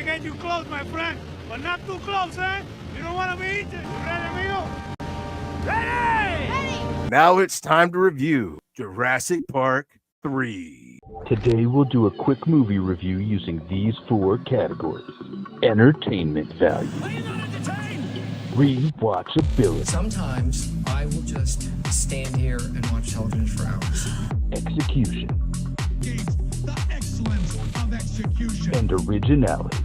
to get you close, my friend, but not too close, eh? You don't want to be eaten. You ready, amigo? Ready! Ready! Now it's time to review Jurassic Park III. Today we'll do a quick movie review using these 4 categories. Entertainment value. Are you not entertained? Rewatchability. Sometimes I will just stand here and watch television for hours. Execution. The excellence of execution. And originality.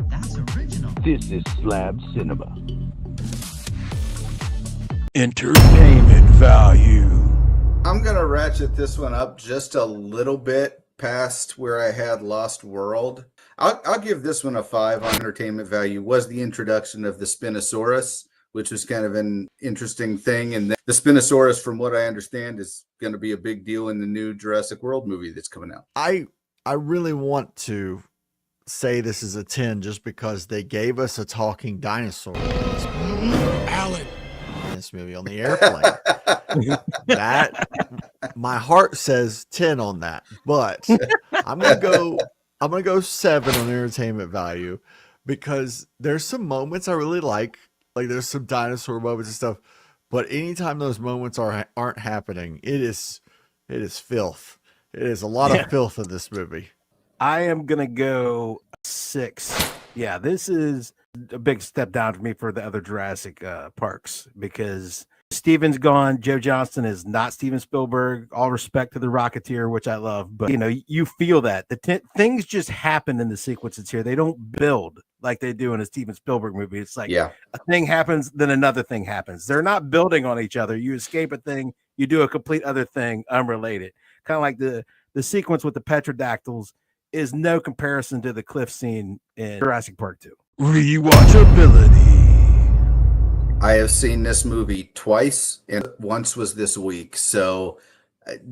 That's original. This is Slabbed Cinema. Entertainment value. I'm going to ratchet this one up just a little bit past where I had Lost World. I'll give this one a 5 on entertainment value. Was the introduction of the Spinosaurus, which was kind of an interesting thing. And the Spinosaurus, from what I understand, is going to be a big deal in the new Jurassic World movie that's coming out. I really want to say this is a 10 just because they gave us a talking dinosaur Alan. in this movie on the airplane. That my heart says 10 on that, but I'm gonna go 7 on entertainment value because there's some moments I really like there's some dinosaur moments and stuff, but anytime those moments aren't happening, it is filth. It is a lot of filth in this movie. I am gonna go 6. Yeah, this is a big step down for me for the other Jurassic parks because Steven's gone. Joe Johnston is not Steven Spielberg. All respect to the Rocketeer, which I love, but you feel that things just happen in the sequences here. They don't build like they do in a Steven Spielberg movie. It's like a thing happens, then another thing happens. They're not building on each other. You escape a thing, you do a complete other thing, unrelated. Kind of like the sequence with the Petrodactyls is no comparison to the cliff scene in Jurassic Park 2. Rewatchability. I have seen this movie twice, and once was this week. So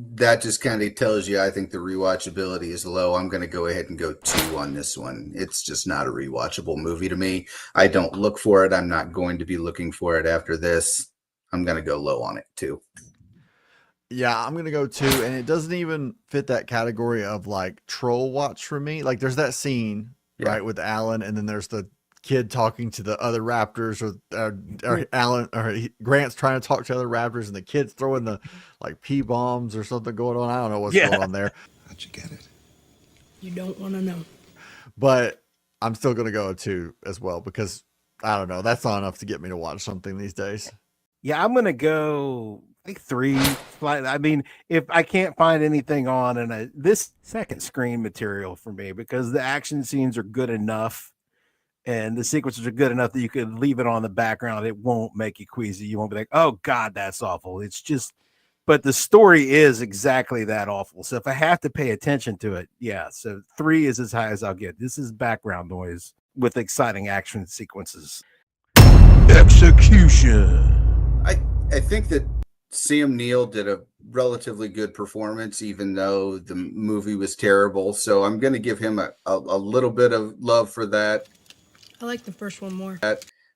that just kind of tells you I think the rewatchability is low. I'm going to go ahead and go 2 on this one. It's just not a rewatchable movie to me. I don't look for it. I'm not going to be looking for it after this. I'm going to go low on it, 2. Yeah, I'm going to go 2, and it doesn't even fit that category of like troll watch for me. Like there's that scene, right, with Alan, and then there's the kid talking to the other raptors, or Alan or Grant's trying to talk to other raptors, and the kid's throwing the like pee bombs or something going on. I don't know what's going on there. How'd you get it? You don't want to know. But I'm still going to go 2 as well because I don't know. That's not enough to get me to watch something these days. Yeah, I'm going to go like 3. I mean, if I can't find anything on, and this second screen material for me, because the action scenes are good enough and the sequences are good enough that you could leave it on the background. It won't make you queasy. You won't be like, oh God, that's awful. It's just, but the story is exactly that awful. So if I have to pay attention to it, yeah. So 3 is as high as I'll get. This is background noise with exciting action sequences. Execution. I think that Sam Neill did a relatively good performance, even though the movie was terrible. So I'm going to give him a little bit of love for that. I like the first one more.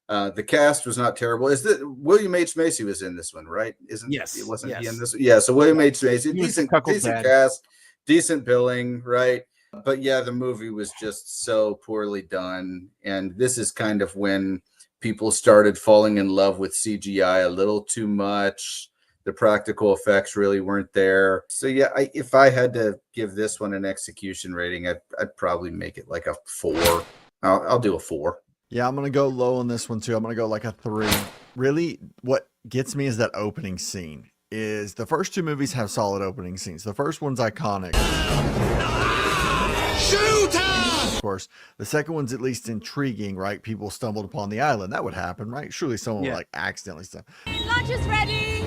The cast was not terrible. Is that William H. Macy was in this one, right? Yes. It wasn't he in this? Yeah. So William H. Macy, decent cast, decent billing, right? But yeah, the movie was just so poorly done. And this is kind of when people started falling in love with CGI a little too much. The practical effects really weren't there. So yeah, if I had to give this one an execution rating, I'd probably make it like a 4. I'll do a 4. Yeah, I'm going to go low on this one too. I'm going to go like a 3. Really, what gets me is that opening scene. Is the first 2 movies have solid opening scenes. The first one's iconic. Shoot! Of course. The second one's at least intriguing, right? People stumbled upon the island. That would happen, right? Surely someone would like accidentally stuff. Lunch is ready.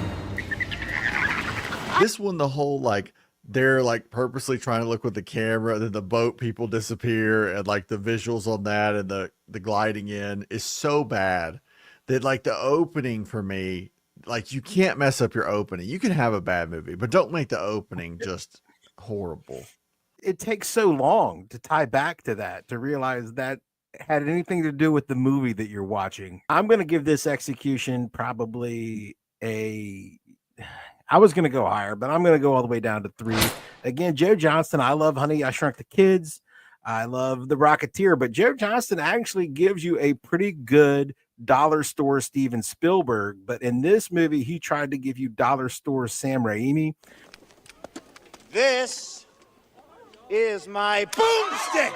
This one, the whole like they're like purposely trying to look with the camera, then the boat people disappear, and like the visuals on that and the gliding in is so bad that like the opening for me, like you can't mess up your opening. You can have a bad movie, but don't make the opening just horrible. It takes so long to tie back to that, to realize that had anything to do with the movie that you're watching. I'm going to give this execution probably I was going to go higher, but I'm going to go all the way down to 3. Again, Joe Johnston, I love Honey, I Shrunk the Kids. I love The Rocketeer, but Joe Johnston actually gives you a pretty good dollar store Steven Spielberg. But in this movie, he tried to give you dollar store Sam Raimi. This is my boomstick.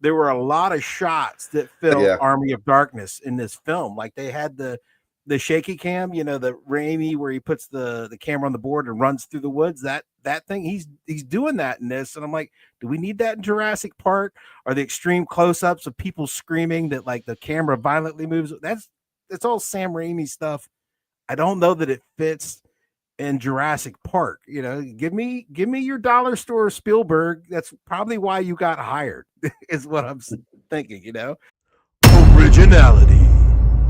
There were a lot of shots that felt Army of Darkness in this film. Like they had the shaky cam, you know, the Raimi where he puts the camera on the board and runs through the woods. That thing, he's doing that in this. And I'm like, do we need that in Jurassic Park? Or the extreme close-ups of people screaming that like the camera violently moves? That's all Sam Raimi stuff. I don't know that it fits in Jurassic Park. You know, give me your dollar store Spielberg. That's probably why you got hired, is what I'm thinking, you know. Originality.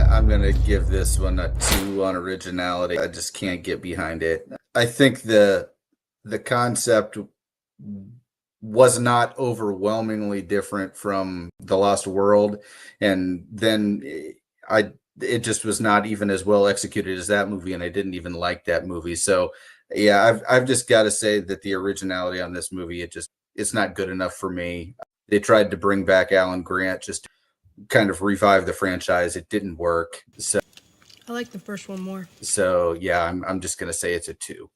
I'm gonna give this one a 2 on originality. I just can't get behind it. I think the concept was not overwhelmingly different from The Lost World, and then it just was not even as well executed as that movie, and I didn't even like that movie. So yeah, I've just got to say that the originality on this movie, it's not good enough for me. They tried to bring back Alan Grant just to kind of revive the franchise. It didn't work. So I like the first one more. So yeah, I'm just gonna say it's a 2.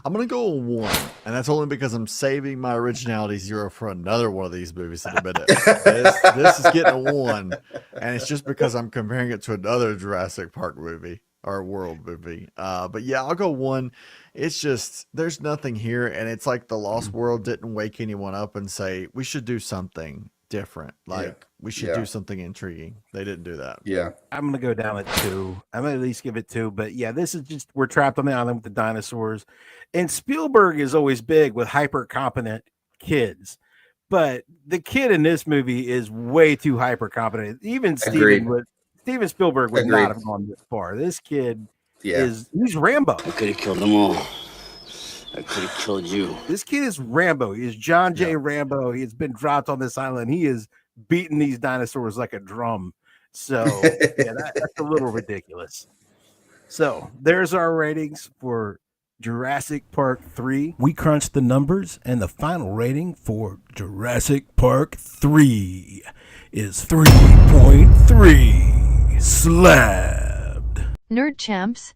I'm gonna go a 1, and that's only because I'm saving my originality 0 for another one of these movies in a minute. This is getting a 1, and it's just because I'm comparing it to another Jurassic Park movie or World movie. But yeah, I'll go 1. It's just there's nothing here, and it's like The Lost World didn't wake anyone up and say we should do something different. Like we should do something intriguing. They didn't do that. Yeah. I'm going to go down at 2. I'm going to at least give it 2. But yeah, this is just, we're trapped on the island with the dinosaurs. And Spielberg is always big with hyper competent kids. But the kid in this movie is way too hyper competent. Even Steven Spielberg would not have gone this far. This kid he's Rambo. I could have killed them all. I could have killed you. This kid is Rambo. He is John J. Rambo. He has been dropped on this island. He is beating these dinosaurs like a drum. So yeah, that's a little ridiculous. So there's our ratings for Jurassic Park 3. We crunched the numbers, and the final rating for Jurassic Park 3 is 3.3 slabbed. Nerd champs,